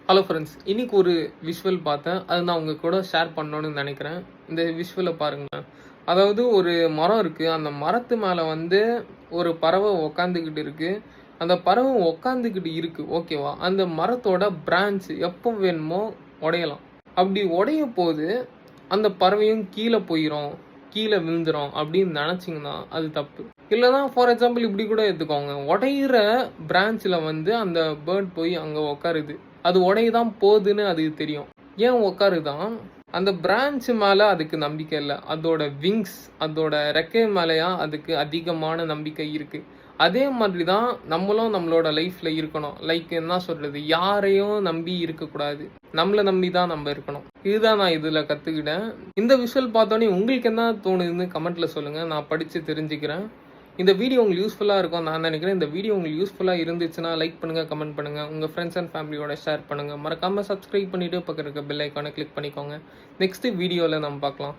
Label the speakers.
Speaker 1: Hello friends, இன்னைக்கு ஒரு visual பார்த்தேன். அது நான் உங்க கூட ஷேர் பண்ணணும்னு நினைக்கிறேன். இந்த விஷுவல பாருங்களேன். அதாவது ஒரு மரம் இருக்கு. அந்த மரத்து மேல வந்து ஒரு பறவை உக்காந்துக்கிட்டு இருக்கு. அந்த பறவை உக்காந்துக்கிட்டு இருக்கு. ஓகேவா? அந்த மரத்தோட பிரான்ச் எப்போ வேணுமோ உடையலாம். அப்படி உடையப்போது அந்த பறவையும் கீழ போயிரும், கீழ விழுந்துரும் அப்படின்னு நினைச்சீங்கன்னா அது தப்பு. இல்லன்னா ஃபார் எக்ஸாம்பிள் இப்படி கூட எடுத்துக்கோங்க. உடையிற பிரான்ச்ல வந்து அந்த பேர்ட் போய் அங்க உட்காருது. அது உடையதான் போகுதுன்னு அதுக்கு தெரியும். ஏன் உட்காருதான்? அந்த பிரான்ச் மேல அதுக்கு நம்பிக்கை இல்ல. அதோட விங்ஸ், அதோட ரெக்கை மேலயா அதுக்கு அதிகமான நம்பிக்கை இருக்கு. அதே மாதிரி தான் நம்மளும் நம்மளோட லைஃப்ல இருக்கணும். லைக் என்ன சொல்றது? யாரையும் நம்பி இருக்கக்கூடாது. நம்மள நம்பி தான் நம்ம இருக்கணும். இதுதான் நான் இதுல கத்துக்கிட்டேன். இந்த விஷுவல் பார்த்தோன்னே உங்களுக்கு என்ன தோணுதுன்னு கமெண்ட்ல சொல்லுங்க. நான் படிச்சு தெரிஞ்சுக்கிறேன். இந்த வீடியோ உங்களுக்கு யூஸ்ஃபுல்லா இருக்கும்னு நான் நினைக்கிறேன். இந்த வீடியோ உங்களுக்கு யூஸ்ஃபுல்லா இருந்துச்சுன்னா லைக் பண்ணுங்க, கமெண்ட் பண்ணுங்க. உங்க ஃப்ரெண்ட்ஸ் அண்ட் ஃபேமிலியோட ஷேர் பண்ணுங்க. மறக்காம சப்ஸ்கிரைப் பண்ணிட்டு பக்கத்துல இருக்க பெல் ஐகானை கிளிக் பண்ணிக்கோங்க. நெக்ஸ்ட் வீடியோல நம்ம பார்க்கலாம்.